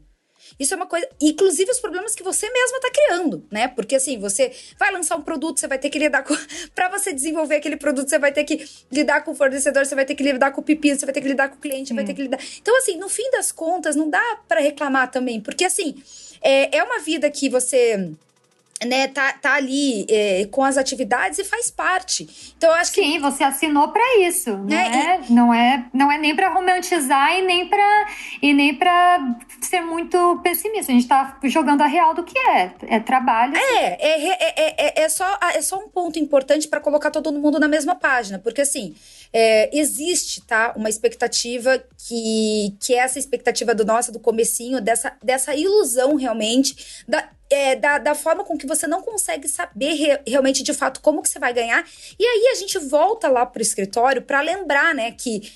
Isso é uma coisa... Inclusive os problemas que você mesma tá criando, né? Porque assim, você vai lançar um produto, você vai ter que lidar com... Pra você desenvolver aquele produto, você vai ter que lidar com o fornecedor, você vai ter que lidar com o pepino, você vai ter que lidar com o cliente, você vai ter que lidar... Então assim, no fim das contas, não dá pra reclamar também. Porque assim, é uma vida que você... né, tá ali com as atividades e faz parte. Então, eu acho que... Sim, você assinou pra isso. Não é nem pra romantizar e nem pra ser muito pessimista. A gente tá jogando a real do que é. É trabalho. É só um ponto importante para colocar todo mundo na mesma página. Porque, assim, existe, tá, uma expectativa que é essa expectativa do comecinho, dessa ilusão, realmente, da forma com que você não consegue saber realmente, de fato, como que você vai ganhar. E aí a gente volta lá pro escritório para lembrar, né, que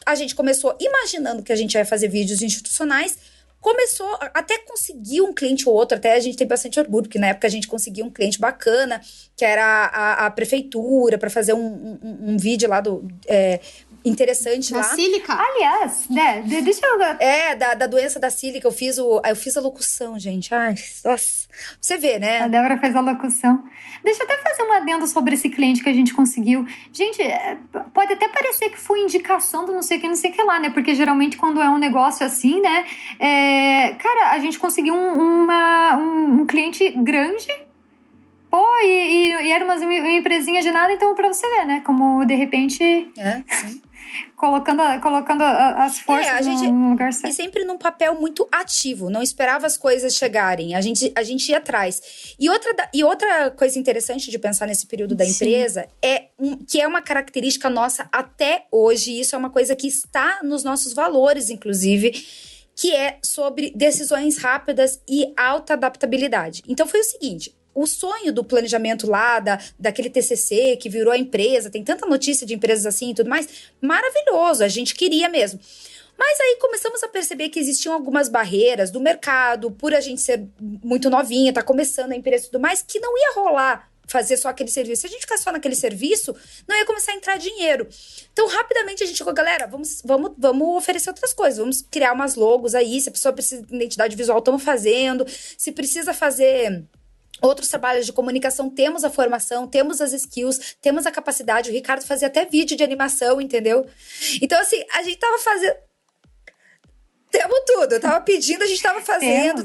a gente começou imaginando que a gente ia fazer vídeos institucionais, começou até conseguir um cliente ou outro, até a gente tem bastante orgulho, porque na época a gente conseguiu um cliente bacana, que era a prefeitura, para fazer um vídeo lá interessante da lá. sílica? Aliás, né, deixa eu... Da doença da sílica, eu fiz a locução, gente. Ai, nossa. Você vê, né? A Débora fez a locução. Deixa eu até fazer um adendo sobre esse cliente que a gente conseguiu. Gente, pode até parecer que foi indicação do não sei o que lá, né? Porque geralmente quando é um negócio assim, né? Cara, a gente conseguiu um cliente grande. Pô, e era uma empresinha de nada, então pra você ver, né? Como, de repente... Sim. Colocando as forças no lugar certo. E sempre num papel muito ativo, não esperava as coisas chegarem, a gente ia atrás. E outra coisa interessante de pensar nesse período da empresa que é uma característica nossa até hoje, isso é uma coisa que está nos nossos valores, inclusive, que é sobre decisões rápidas e alta adaptabilidade. Então foi o seguinte... O sonho do planejamento lá, daquele TCC que virou a empresa, tem tanta notícia de empresas assim e tudo mais, maravilhoso, a gente queria mesmo. Mas aí começamos a perceber que existiam algumas barreiras do mercado, por a gente ser muito novinha, tá começando a empresa e tudo mais, que não ia rolar fazer só aquele serviço. Se a gente ficar só naquele serviço, não ia começar a entrar dinheiro. Então, rapidamente, a gente chegou, galera, vamos oferecer outras coisas, vamos criar umas logos aí, se a pessoa precisa de identidade visual, estamos fazendo, se precisa fazer... outros trabalhos de comunicação, temos a formação, temos as skills, temos a capacidade. O Ricardo fazia até vídeo de animação, entendeu? Então, assim, a gente tava fazendo... Temos tudo. Eu tava pedindo, a gente tava fazendo.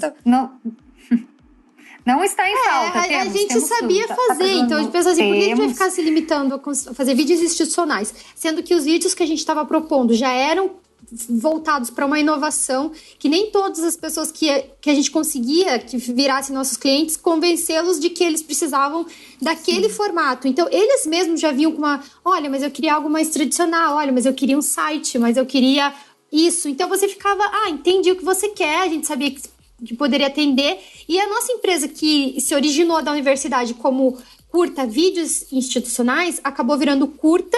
Não está em falta. A gente sabia fazer. Então, a gente pensou assim, por que a gente vai ficar se limitando a fazer vídeos institucionais? Sendo que os vídeos que a gente estava propondo já eram voltados para uma inovação que nem todas as pessoas que a gente conseguia que virassem nossos clientes, convencê-los de que eles precisavam daquele formato. Então, eles mesmos já vinham com olha, mas eu queria algo mais tradicional, olha, mas eu queria um site, mas eu queria isso. Então, você ficava, entendi o que você quer, a gente sabia que poderia atender. E a nossa empresa, que se originou da universidade como Curta Vídeos Institucionais, acabou virando Curta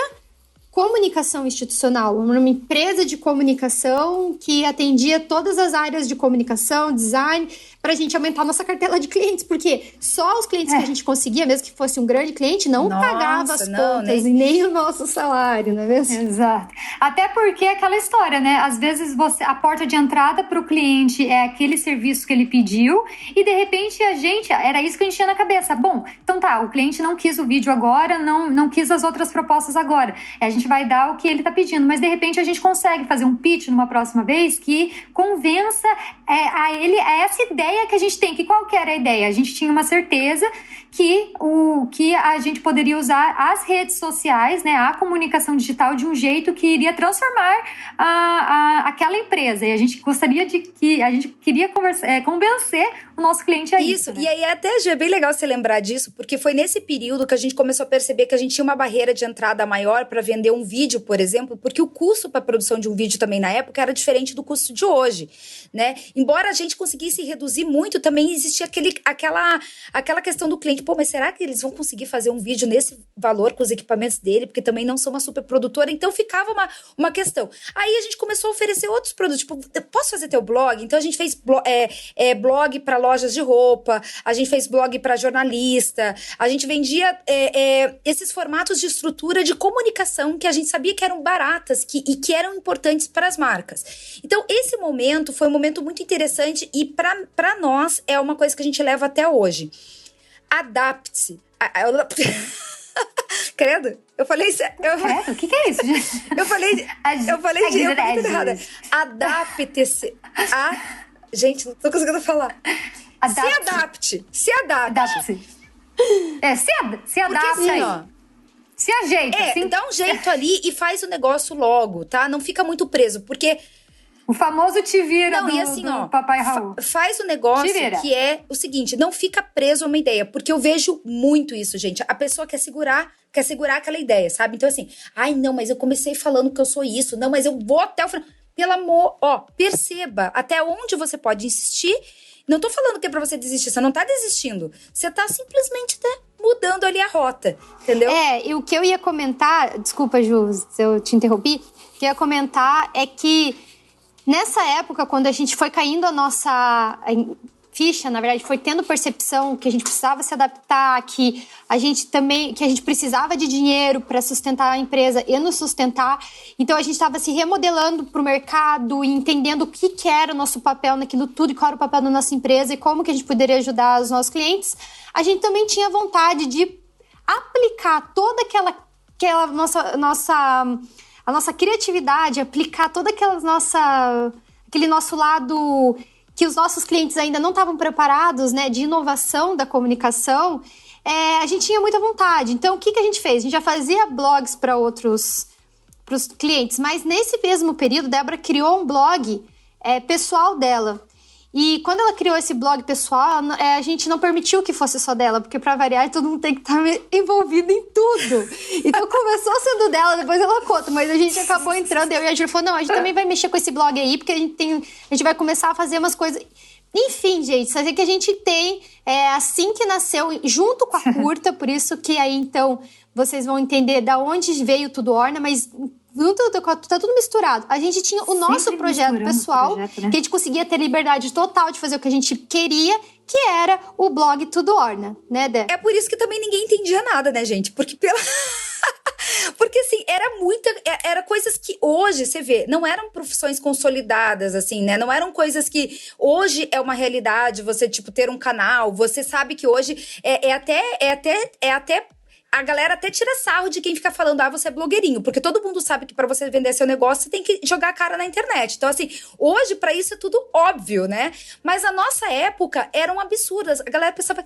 Comunicação Institucional, uma empresa de comunicação que atendia todas as áreas de comunicação, design, para a gente aumentar a nossa cartela de clientes, porque só os clientes que a gente conseguia, mesmo que fosse um grande cliente, não pagava as contas e nem o nosso salário, não é mesmo? Exato. Até porque é aquela história, né? Às vezes a porta de entrada para o cliente é aquele serviço que ele pediu e de repente era isso que a gente tinha na cabeça. Bom, então tá, o cliente não quis o vídeo agora, não quis as outras propostas agora. A gente vai dar o que ele tá pedindo, mas de repente a gente consegue fazer um pitch numa próxima vez que convença a ele a essa ideia que a gente tem. Que qual que era a ideia? A gente tinha uma certeza que a gente poderia usar as redes sociais, né, a comunicação digital de um jeito que iria transformar aquela empresa. E a gente a gente queria convencer o nosso cliente a isso. Né? E aí até é bem legal você lembrar disso, porque foi nesse período que a gente começou a perceber que a gente tinha uma barreira de entrada maior para vender um vídeo, por exemplo, porque o custo para a produção de um vídeo também na época era diferente do custo de hoje, né? Embora a gente conseguisse reduzir muito, também existia aquela questão do cliente, pô, mas será que eles vão conseguir fazer um vídeo nesse valor com os equipamentos dele? Porque também não são uma super produtora. Então ficava uma questão. Aí a gente começou a oferecer outros produtos. Tipo, posso fazer teu blog? Então a gente fez blog para lojas de roupa, a gente fez blog para jornalista, a gente vendia esses formatos de estrutura de comunicação que a gente sabia que eram baratas e que eram importantes para as marcas. Então esse momento foi um momento muito interessante e para nós é uma coisa que a gente leva até hoje. Adapte-se. Credo? Eu falei isso. Credo? O que é isso, gente? Eu falei de errada. Adapte-se Gente, não tô conseguindo falar. Se adapte. Se adapta assim, aí. Ó, se ajeita. Assim. Dá um jeito ali e faz o negócio logo, tá? Não fica muito preso, porque... O famoso te vira do Papai Raul. Faz o negócio que é o seguinte, não fica preso a uma ideia, porque eu vejo muito isso, gente. A pessoa quer segurar aquela ideia, sabe? Então assim, não, mas eu comecei falando que eu sou isso, não, mas eu vou até o final. Pelo amor, perceba até onde você pode insistir. Não tô falando que é pra você desistir, você não tá desistindo. Você tá simplesmente mudando ali a rota, entendeu? E o que eu ia comentar, desculpa, Ju, se eu te interrompi, o que eu ia comentar é que nessa época, quando a gente foi caindo a nossa ficha, na verdade, foi tendo percepção que a gente precisava se adaptar, que a gente precisava de dinheiro para sustentar a empresa e nos sustentar. Então, a gente estava se remodelando para o mercado e entendendo o que era o nosso papel naquilo tudo e qual era o papel da nossa empresa e como que a gente poderia ajudar os nossos clientes. A gente também tinha vontade de aplicar toda aquela nossa criatividade, aplicar toda aquele nosso lado que os nossos clientes ainda não estavam preparados, né, de inovação da comunicação, a gente tinha muita vontade. Então, o que a gente fez? A gente já fazia blogs para os clientes, mas nesse mesmo período, Débora criou um blog pessoal dela. E quando ela criou esse blog pessoal, a gente não permitiu que fosse só dela, porque pra variar, todo mundo tem que estar envolvido em tudo. Então começou sendo dela, depois ela conta, mas a gente acabou entrando, eu e a Ju falou, não, a gente também vai mexer com esse blog aí, porque a gente vai começar a fazer umas coisas... Enfim, gente, sabe que a gente tem, assim que nasceu, junto com a curta, por isso que aí, então, vocês vão entender da onde veio Tudo Orna, mas... Tá tudo misturado. A gente tinha o nosso projeto pessoal, né? Que a gente conseguia ter liberdade total de fazer o que a gente queria, que era o blog Tudo Orna, né, Dé? É por isso que também ninguém entendia nada, né, gente? Porque Porque, assim, era coisas que hoje, você vê, não eram profissões consolidadas, assim, né? Não eram coisas que hoje é uma realidade, você, tipo, ter um canal. Você sabe que hoje é até a galera até tira sarro de quem fica falando, você é blogueirinho. Porque todo mundo sabe que pra você vender seu negócio, você tem que jogar a cara na internet. Então, assim, hoje, pra isso é tudo óbvio, né? Mas a nossa época eram absurdas. A galera pensava, o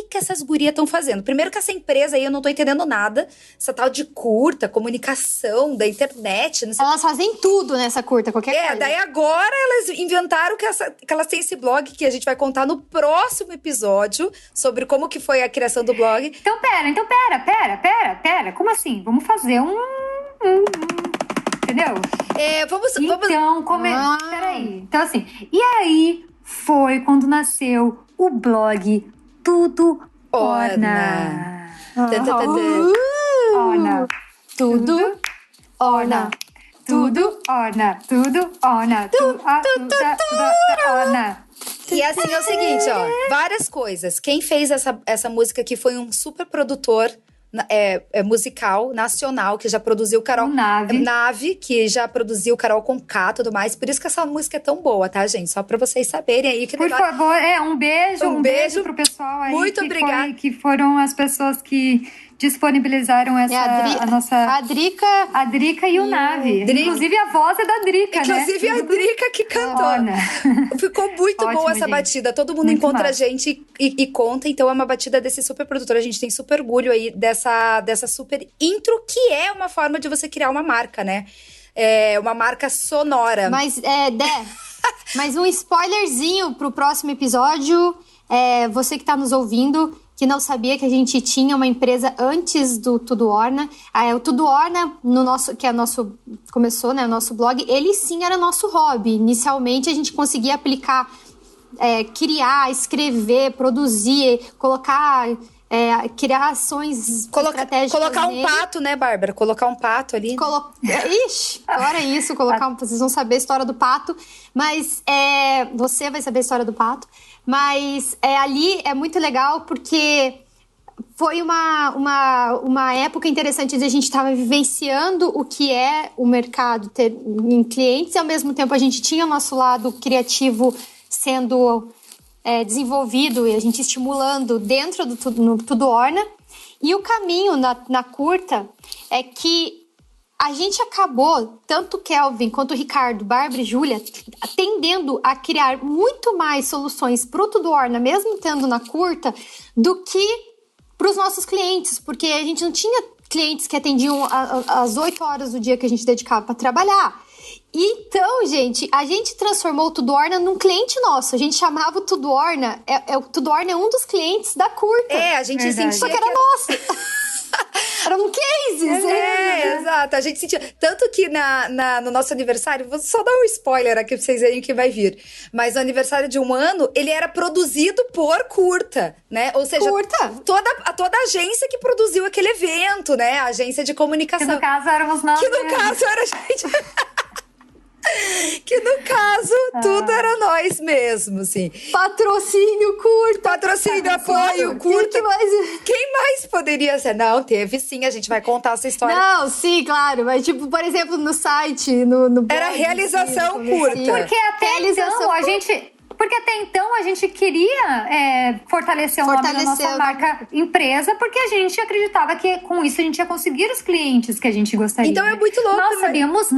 que essas gurias estão fazendo? Primeiro que essa empresa aí, eu não tô entendendo nada. Essa tal de curta, comunicação, da internet. Não sei. Elas fazem tudo nessa curta, qualquer coisa. Daí agora elas inventaram que elas têm esse blog que a gente vai contar no próximo episódio sobre como que foi a criação do blog. Então pera. Como assim? Vamos fazer um... Entendeu? Peraí. Então, assim, e aí foi quando nasceu o blog Tudo Orna. Orna. Tudo Orna. Tudo Orna. Tudo Orna. Orna. E assim é o seguinte, várias coisas. Quem fez essa música aqui foi um super produtor musical nacional, que já produziu Carol... Nave, que já produziu Carol Conká e tudo mais. Por isso que essa música é tão boa, tá, gente? Só pra vocês saberem aí. Por favor, um beijo pro pessoal aí. Muito obrigada. Que foram as pessoas que disponibilizaram a nossa... A Drica e o Nave. Inclusive, a voz é da Drica, né? Inclusive, a Drica que cantou. Ficou muito boa essa batida. Todo mundo muito encontra massa. A gente e conta. Então, é uma batida desse super produtor. A gente tem super orgulho aí dessa super intro, que é uma forma de você criar uma marca, né? É uma marca sonora. Mas, Dé, mas um spoilerzinho pro próximo episódio. Você que tá nos ouvindo... que não sabia que a gente tinha uma empresa antes do Tudo Orna. O Tudo Orna, começou, né, o nosso blog, ele sim era nosso hobby. Inicialmente, a gente conseguia aplicar, criar, escrever, produzir, colocar criar ações estratégicas Colocar um nele. pato, né, Bárbara? Colocar um pato ali. Ixi, agora é isso, vocês vão saber a história do pato, mas você vai saber a história do pato, mas ali é muito legal porque foi uma época interessante de a gente estava vivenciando o que é o mercado em clientes e ao mesmo tempo a gente tinha o nosso lado criativo sendo desenvolvido e a gente estimulando dentro do Tudo Orna. E o caminho na curta é que a gente acabou, tanto Kelvin quanto Ricardo, Bárbara e Júlia, tendendo a criar muito mais soluções para o Tudo Orna, mesmo tendo na curta, do que para os nossos clientes, porque a gente não tinha clientes que atendiam as 8 horas do dia que a gente dedicava para trabalhar. Então, gente, a gente transformou o Tudo Orna num cliente nosso. A gente chamava o Tudo Orna, o Tudo Orna é um dos clientes da curta. A gente sentia Só que era nosso. Eram cases. Exato. A gente sentia. Tanto que no nosso aniversário, vou só dar um spoiler aqui pra vocês verem o que vai vir. Mas o aniversário de 1 ano, ele era produzido por curta, né? Ou seja, toda a agência que produziu aquele evento, né? A agência de comunicação. Que no caso éramos nós. Que no caso era a gente. Que no caso, tudo era nós mesmo, assim. Patrocínio curta. Patrocínio, apoio, curta. Quem mais poderia ser? Não, teve sim, a gente vai contar essa história. Não, sim, claro. Mas, tipo, por exemplo, no site, no blog, era realização curta. Porque até então a gente queria fortalecer o nome da nossa marca empresa, porque a gente acreditava que com isso a gente ia conseguir os clientes que a gente gostaria. Então é muito louco. Nós sabíamos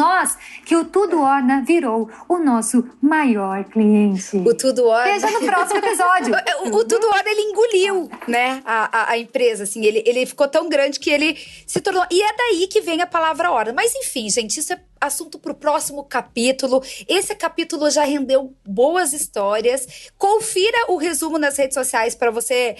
que o Tudo Orna virou o nosso maior cliente. O Tudo Orna. Veja no próximo episódio. O Tudo Orna, ele engoliu, né, a empresa, assim, ele ficou tão grande que ele se tornou... E é daí que vem a palavra Orna. Mas enfim, gente, isso é assunto pro próximo capítulo. Esse capítulo já rendeu boas histórias. Confira o resumo nas redes sociais para você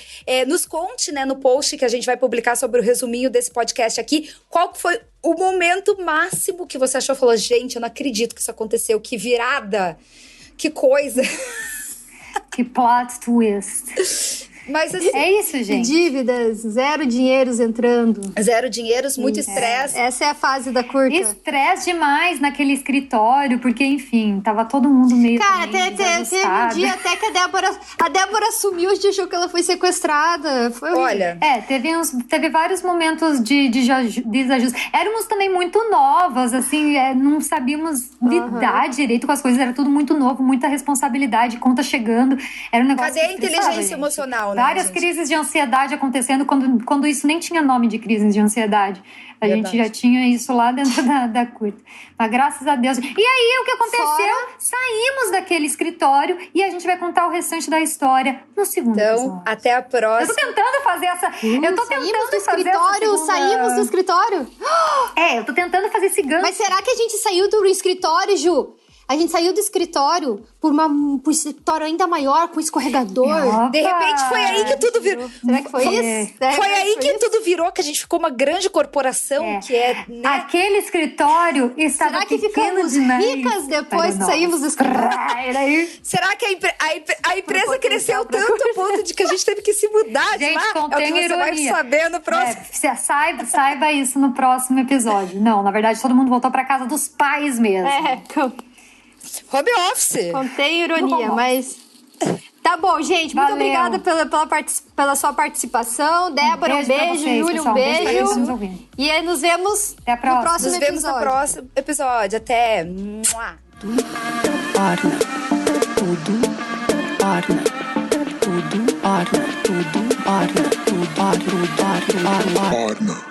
nos conte, né, no post que a gente vai publicar sobre o resuminho desse podcast aqui. Qual foi o momento máximo que você achou? Falou, gente, eu não acredito que isso aconteceu. Que virada! Que coisa! Que plot twist! Mas assim, é isso, gente. Dívidas, 0 dinheiros entrando. 0 dinheiros, muito estresse. Essa é a fase da curta. Estresse demais naquele escritório, porque, enfim, tava todo mundo meio... Cara, teve um dia até que a Débora sumiu, a gente achou que ela foi sequestrada. Foi horrível. Olha... teve vários momentos de desajuste. Éramos também muito novas, assim, não sabíamos lidar direito com as coisas. Era tudo muito novo, muita responsabilidade, conta chegando. Era um negócio... Cadê a inteligência emocional, né? Várias crises de ansiedade acontecendo quando isso nem tinha nome de crise de ansiedade. A gente já tinha isso lá dentro da curta. Mas graças a Deus. E aí, o que aconteceu? Saímos daquele escritório e a gente vai contar o restante da história no segundo episódio. Então, até a próxima. Eu tô tentando fazer essa... Saímos do escritório? Eu tô tentando fazer esse gancho. Mas será que a gente saiu do escritório, Ju? A gente saiu do escritório por um escritório ainda maior, com escorregador. Opa! De repente foi aí que tudo virou. Será que foi isso? Foi aí que tudo virou, que a gente ficou uma grande corporação, que é... Né? Aquele escritório estava Será que ficamos demais ricas depois que saímos do escritório? Será que a empresa cresceu tanto a ponto de que a gente teve que se mudar de lá? Gente, contém é o que você vai ironia. saber no próximo. Saiba isso no próximo episódio. Não, na verdade, todo mundo voltou pra casa dos pais mesmo. Home office. Contém ironia, mas... Tá bom, gente. Muito obrigada pela sua participação. Débora, um beijo. Júlia, um beijo. E aí nos vemos no próximo episódio. Nos vemos no próximo episódio. Até. Orna. Tudo Orna. Tudo Orna. Tudo Orna. Tudo Orna. Orna.